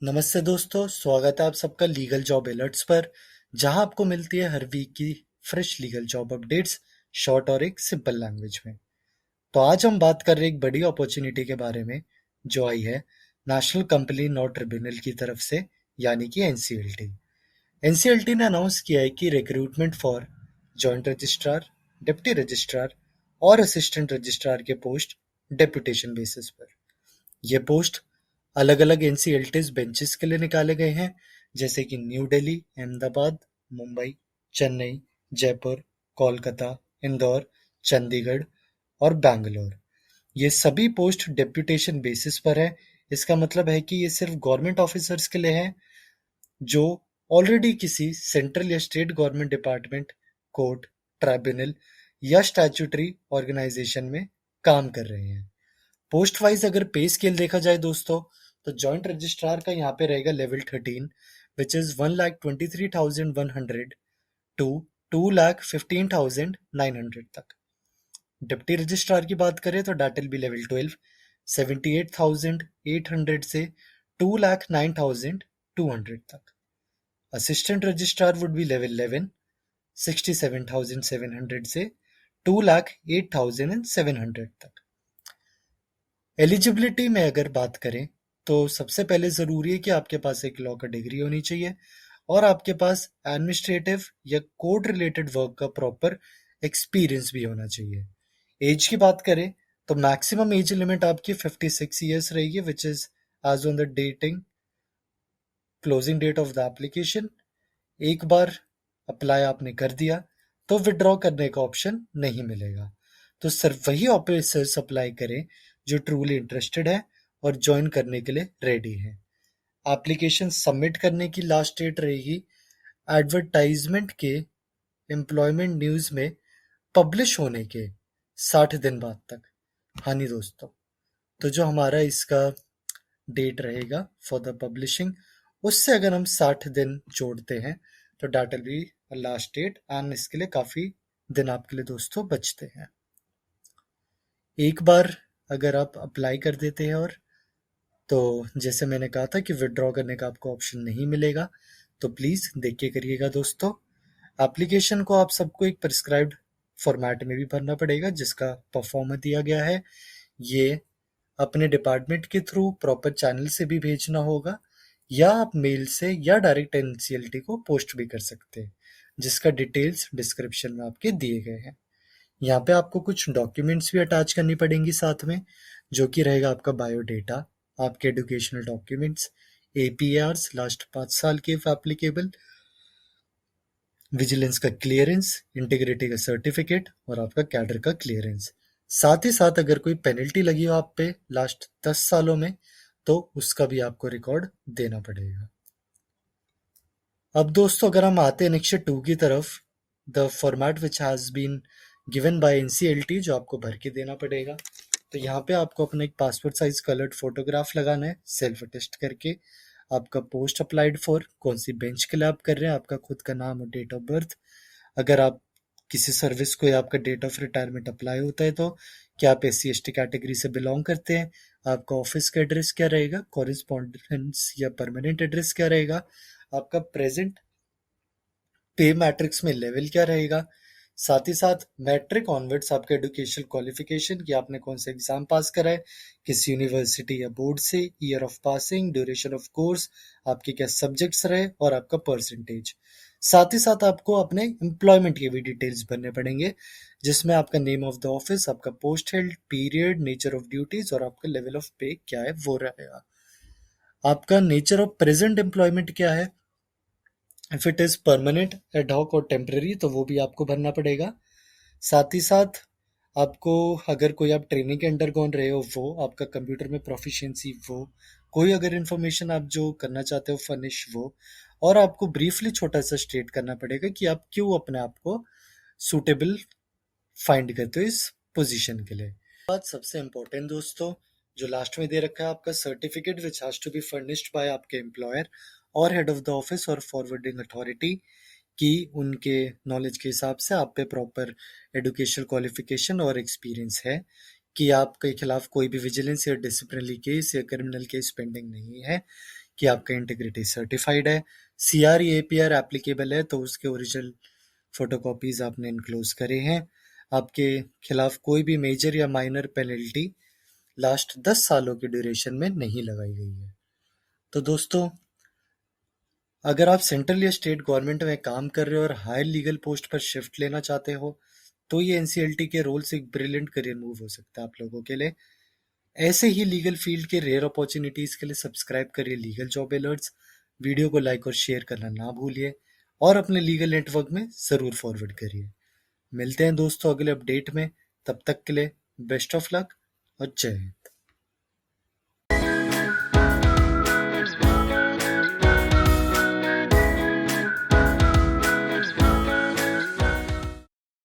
नमस्ते दोस्तों, स्वागत है आप सबका लीगल जॉब अलर्ट्स पर, जहां आपको मिलती है हर वीक की fresh legal job updates, short और एक सिंपल लैंग्वेज में। तो आज हम बात कर रहे हैं एक बड़ी अपॉर्चुनिटी के बारे में, जो आई है नेशनल कंपनी लॉ ट्रिब्यूनल की तरफ से, यानी कि एनसीएलटी। एनसीएलटी ने अनाउंस किया है कि recruitment for joint registrar, deputy registrar और असिस्टेंट रजिस्ट्रार के पोस्ट डेपुटेशन बेसिस पर। ये पोस्ट अलग-अलग एनसीएलटीज बेंचेस के लिए निकाले गए हैं, जैसे कि न्यू दिल्ली, अहमदाबाद, मुंबई, चेन्नई, जयपुर, कोलकाता, इंदौर, चंडीगढ़ और बैंगलोर। ये सभी पोस्ट डेप्यूटेशन बेसिस पर है। इसका मतलब है कि ये सिर्फ गवर्नमेंट ऑफिसर्स के लिए है जो ऑलरेडी किसी सेंट्रल या state government department, court, tribunal या स्टैट्यूटरी ऑर्गेनाइजेशन में काम कर रहे हैं। पोस्ट वाइज अगर पे स्केल देखा जाए दोस्तों, तो जॉइंट रजिस्ट्रार का यहाँ पे रहेगा लेवल 13, विच इज 1,23,100 टू 2,15,900 तक। डिप्टी रजिस्ट्रार की बात करें तो दैट विल बी लेवल 12, 78,800 से 2,09,200 तक। Assistant registrar would be level 11, 67,700 से 2,08,700 तक। एलिजिबिलिटी में अगर बात करें तो सबसे पहले ज़रूरी है कि आपके पास एक लॉ का डिग्री होनी चाहिए और आपके पास एडमिनिस्ट्रेटिव या कोर्ट रिलेटेड वर्क का प्रॉपर एक्सपीरियंस भी होना चाहिए। एज की बात करें तो मैक्सिमम एज लिमिट आपकी 56 ईयर्स रहेगी, which is age on the dating closing date of the application. एक बार अप्लाई आपने कर दिया तो विड्रॉ करने का ऑप्शन नहीं मिलेगा। तो सिर्फ वही ऑफिसर्स अप्लाई करें जो ट्रूली इंटरेस्टेड है और ज्वाइन करने के लिए रेडी है। एप्लीकेशन सबमिट करने की लास्ट डेट रहेगी एडवर्टाइजमेंट के एम्प्लॉयमेंट न्यूज़ में पब्लिश होने के 60 दिन बाद तक। हाँ नहीं दोस्तों, तो जो हमारा इसका डेट रहेगा फॉर द पब्लिशिंग, उससे अगर हम 60 दिन जोड़ते हैं तो date will be last date, and इसके लिए काफ़ी दिन आपके लिए दोस्तों बचते हैं। एक बार अगर आप अप्लाई कर देते हैं और तो जैसे मैंने कहा था कि विड्रॉ करने का आपको ऑप्शन नहीं मिलेगा, तो प्लीज़ देख के करिएगा दोस्तों। एप्लीकेशन को आप सबको एक प्रिस्क्राइब्ड फॉर्मेट में भी भरना पड़ेगा, जिसका परफॉर्मा दिया गया है। ये अपने डिपार्टमेंट के थ्रू प्रॉपर चैनल से भी भेजना होगा, या आप मेल से या डायरेक्ट एनसीएलटी को पोस्ट भी कर सकते हैं, जिसका डिटेल्स डिस्क्रिप्शन में आपके दिए गए हैं। यहाँ पे आपको कुछ डॉक्यूमेंट्स भी अटैच करनी पड़ेंगी साथ में, जो कि रहेगा आपका बायोडेटा, आपके एजुकेशनल डॉक्यूमेंट्स, एपीआरस लास्ट 5 साल के इफ एप्लीकेबल, विजिलेंस का क्लियरेंस, इंटीग्रिटी का सर्टिफिकेट और आपका कैडर का क्लियरेंस। साथ ही साथ अगर कोई पेनल्टी लगी हो आप पे लास्ट 10 सालों में, तो उसका भी आपको रिकॉर्ड देना पड़ेगा। अब दोस्तों अगर हम आते हैं नेक्स्ट 2 की तरफ, the format which has been given by NCLT, जो आपको भर के देना पड़ेगा। तो यहाँ पे आपको अपना एक पासपोर्ट साइज कलर्ड फोटोग्राफ लगाना है, सेल्फ अटेस्ट करके। आपका पोस्ट अप्लाइड फॉर, कौन सी बेंच के लिए आप कर रहे हैं, आपका खुद का नाम और डेट ऑफ बर्थ। अगर आप किसी सर्विस को या आपका डेट ऑफ रिटायरमेंट अप्लाई होता है तो क्या आप SC/ST कैटेगरी से बिलोंग करते हैं, आपका ऑफिस का एड्रेस क्या रहेगा, कॉरेस्पॉन्डेंस या परमानेंट एड्रेस क्या रहेगा, आपका प्रेजेंट पे मैट्रिक्स में लेवल क्या रहेगा, साथ ही साथ मैट्रिक ऑनवर्ड्स आपका एजुकेशनल क्वालिफिकेशन कि आपने कौन सा एग्जाम पास करा है, किस यूनिवर्सिटी या बोर्ड से, year of passing, duration of course, आपके क्या सब्जेक्ट्स रहे और आपका परसेंटेज। साथ ही साथ आपको अपने एम्प्लॉयमेंट के भी डिटेल्स भरने पड़ेंगे, जिसमें आपका नेम ऑफ द ऑफिस, आपका post held, period, nature of duties और आपका लेवल ऑफ पे क्या है वो रहेगा। आपका नेचर ऑफ प्रेजेंट एम्प्लॉयमेंट क्या है, if it is permanent, ad hoc और टेम्पररी, तो वो भी आपको भरना पड़ेगा। साथ ही साथ आपको अगर कोई आप ट्रेनिंग के अंडर गॉन रहे हो वो, आपका कंप्यूटर में प्रोफिशिएंसी वो, कोई अगर इन्फॉर्मेशन आप जो करना चाहते हो फर्निश वो, और आपको ब्रीफली छोटा सा स्टेट करना पड़ेगा कि आप क्यों अपने आप को सूटेबल फाइंड करते हो इस पोजीशन के लिए। बात सबसे इम्पोर्टेंट दोस्तों, जो लास्ट में दे रखा है आपका certificate which has to be furnished by आपके एम्प्लॉयर और हेड ऑफ द ऑफिस और फॉरवर्डिंग अथॉरिटी, कि उनके नॉलेज के हिसाब से आप पे प्रॉपर एजुकेशनल क्वालिफिकेशन और एक्सपीरियंस है, कि आपके खिलाफ कोई भी विजिलेंस या डिसिप्लिनरी केस या क्रिमिनल केस पेंडिंग नहीं है, कि आपका इंटीग्रिटी सर्टिफाइड है, CRE APR एप्लीकेबल है तो उसके ओरिजिनल फोटोकॉपीज आपने इनक्लोज करे हैं, आपके खिलाफ कोई भी मेजर या माइनर पेनल्टी लास्ट 10 सालों की ड्यूरेशन में नहीं लगाई गई है। तो दोस्तों, अगर आप सेंट्रल या स्टेट गवर्नमेंट में काम कर रहे हो और हायर लीगल पोस्ट पर शिफ्ट लेना चाहते हो, तो ये एनसीएलटी के रोल से एक ब्रिलियंट करियर मूव हो सकता है आप लोगों के लिए। ऐसे ही लीगल फील्ड के रेयर अपॉर्चुनिटीज के लिए सब्सक्राइब करिए लीगल जॉब अलर्ट्स। वीडियो को लाइक और शेयर करना ना भूलिए और अपने लीगल नेटवर्क में जरूर फॉरवर्ड करिए। मिलते हैं दोस्तों अगले अपडेट में, तब तक के लिए बेस्ट ऑफ लक और जय हिंद।